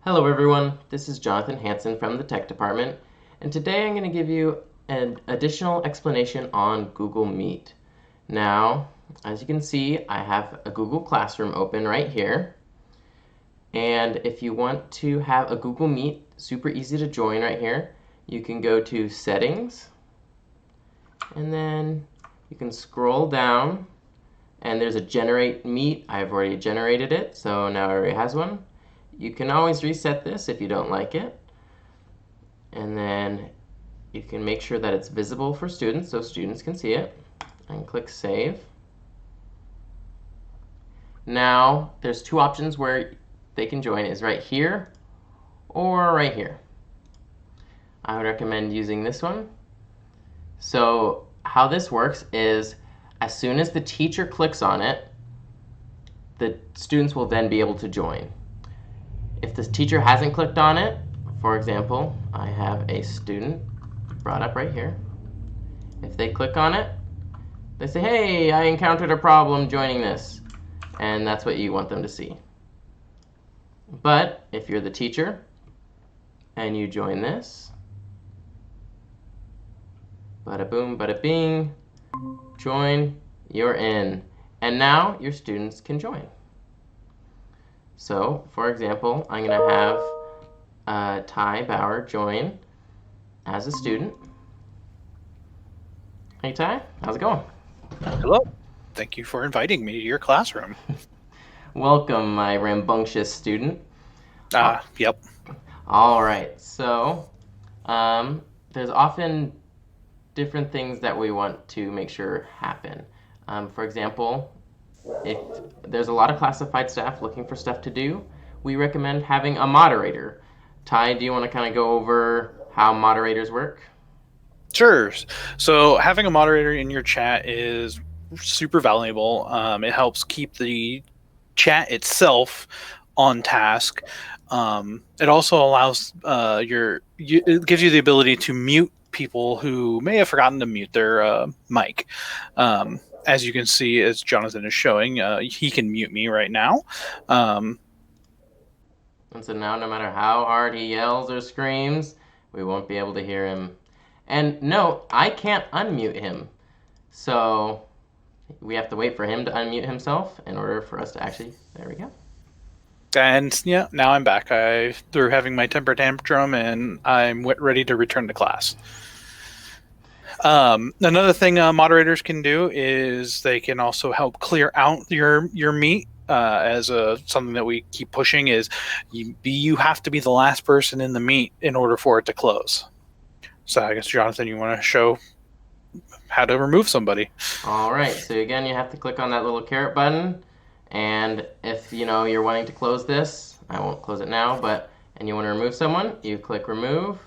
Hello everyone, this is Jonathan Hansen from the Tech Department, and today I'm going to give you an additional explanation on Google Meet. Now, as you can see, I have a Google Classroom open right here, and if you want to have a Google Meet super easy to join right here, you can go to Settings, and then you can scroll down, and there's a Generate Meet. I've already generated it, so now it already has one. You can always reset this if you don't like it. And then you can make sure that it's visible for students so students can see it. And click Save. Now, there's two options where they can join, is right here or right here. I would recommend using this one. So how this works is as soon as the teacher clicks on it, the students will then be able to join. If the teacher hasn't clicked on it, for example, I have a student brought up right here. If they click on it, they say, hey, I encountered a problem joining this. And that's what you want them to see. But if you're the teacher and you join this, bada boom, bada bing, join, you're in. And now your students can join. So, for example, I'm going to have Ty Bauer join as a student. Hey, Ty, how's it going? Hello. Thank you for inviting me to your classroom. Welcome, my rambunctious student. Yep. All right, so there's often different things that we want to make sure happen. For example, if there's a lot of classified staff looking for stuff to do, we recommend having a moderator. Ty, do you want to kind of go over how moderators work? Sure. So having a moderator in your chat is super valuable. It helps keep the chat itself on task. It also allows it gives you the ability to mute people who may have forgotten to mute their mic. As you can see, as Jonathan is showing, he can mute me right now. And so now no matter how hard he yells or screams, we won't be able to hear him. And no, I can't unmute him. So we have to wait for him to unmute himself in order for us to actually, there we go. And yeah, now I'm back. They're having my temper tantrum, and I'm ready to return to class. Another thing moderators can do is they can also help clear out your meet. As something that we keep pushing is you have to be the last person in the meet in order for it to close. So I guess, Jonathan, you want to show how to remove somebody. All right, so again, you have to click on that little caret button, and if you're wanting to close this, I won't close it now, and you want to remove someone, you click remove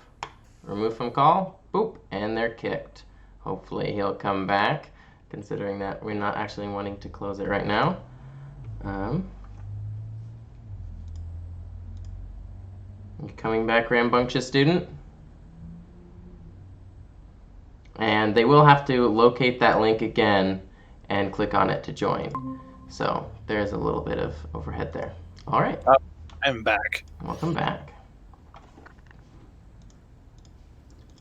from call, boop, and they're kicked. Hopefully he'll come back, considering that we're not actually wanting to close it right now. You coming back, rambunctious student? And they will have to locate that link again and click on it to join. So there's a little bit of overhead there. All right. I'm back. Welcome back.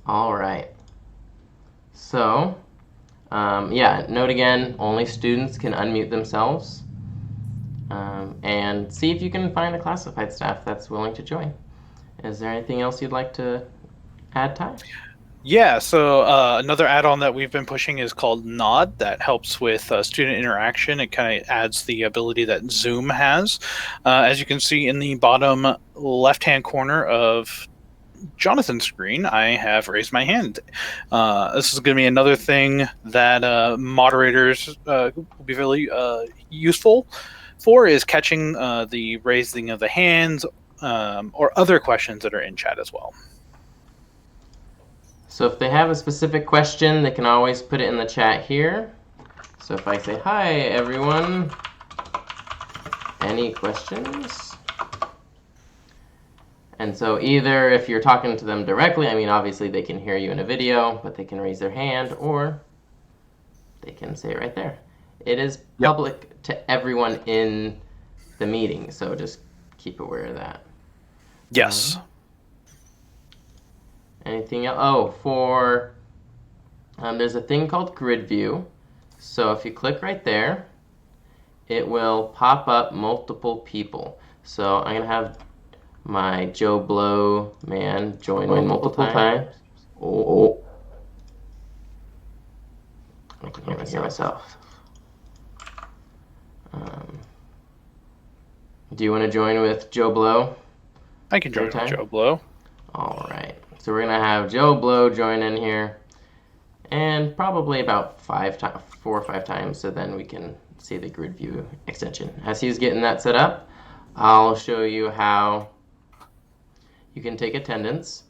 All right. So, yeah, note again, only students can unmute themselves. And see if you can find a classified staff that's willing to join. Is there anything else you'd like to add, Ty? Yeah, so another add-on that we've been pushing is called Nod that helps with student interaction. It kind of adds the ability that Zoom has. As you can see in the bottom left-hand corner of Jonathan's screen, I have raised my hand. This is going to be another thing that moderators will be really useful for, is catching the raising of the hands or other questions that are in chat as well. So if they have a specific question, they can always put it in the chat here. So if I say, hi, everyone, any questions? And so either if you're talking to them directly, I mean, obviously they can hear you in a video, but they can raise their hand, or they can say it right there. It is public to everyone in the meeting, so just keep aware of that. Yes. Anything else? Oh, for there's a thing called grid view. So if you click right there, it will pop up multiple people. So I'm gonna have my Joe Blow man join multiple times. Oh, I can hear myself. Do you want to join with Joe Blow? I can join with Joe Blow. All right. So we're gonna have Joe Blow join in here, and probably about 4 or 5 times, so then we can see the grid view extension. As he's getting that set up, I'll show you how you can take attendance.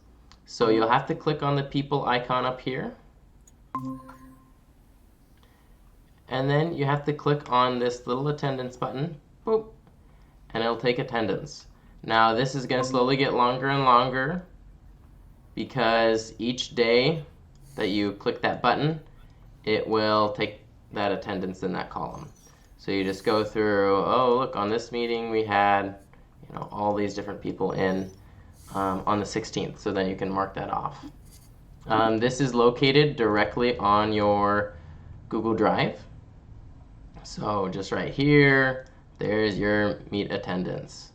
So you'll have to click on the people icon up here, and then you have to click on this little attendance button, boop, and it'll take attendance. Now this is going to slowly get longer and longer because each day that you click that button, it will take that attendance in that column. So you just go through, oh look, on this meeting we had, all these different people in on the 16th, so then you can mark that off. This is located directly on your Google Drive. So just right here, there's your Meet attendance.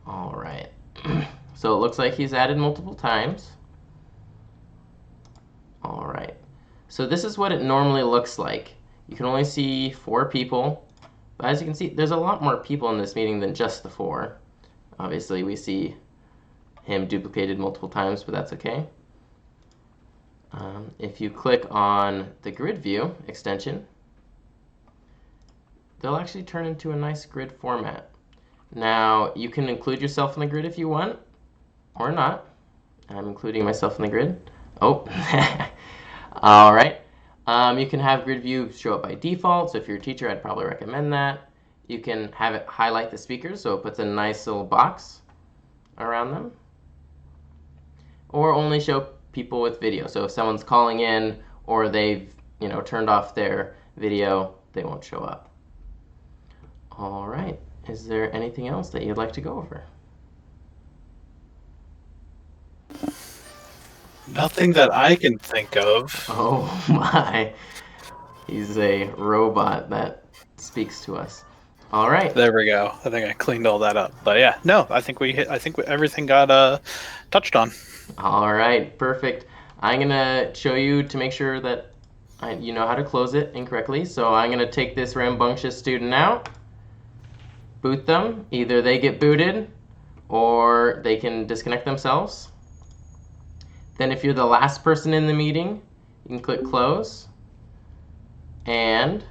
All right. So it looks like he's added multiple times. All right. So this is what it normally looks like. You can only see 4 people, but as you can see, there's a lot more people in this meeting than just the 4. Obviously, we see him duplicated multiple times, but that's okay. If you click on the grid view extension, they'll actually turn into a nice grid format. Now, you can include yourself in the grid if you want, or not. I'm including myself in the grid. Oh, all right. You can have grid view show up by default, so if you're a teacher, I'd probably recommend that. You can have it highlight the speakers, so it puts a nice little box around them. Or only show people with video. So if someone's calling in or they've turned off their video, they won't show up. All right. Is there anything else that you'd like to go over? Nothing that I can think of. Oh my. He's a robot that speaks to us. All right. There we go. I think I cleaned all that up. But yeah, no, I think everything got touched on. All right, perfect. I'm gonna show you to make sure that you know how to close it incorrectly. So I'm gonna take this rambunctious student out, boot them. Either they get booted or they can disconnect themselves. Then if you're the last person in the meeting, you can click close. And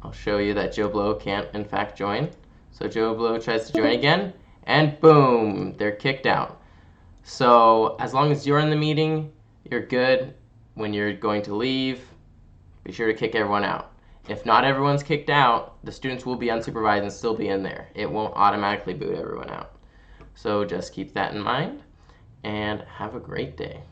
I'll show you that Joe Blow can't in fact join. So Joe Blow tries to join again, and boom, they're kicked out. So as long as you're in the meeting, you're good. When you're going to leave, be sure to kick everyone out. If not everyone's kicked out, the students will be unsupervised and still be in there. It won't automatically boot everyone out. So just keep that in mind, and have a great day.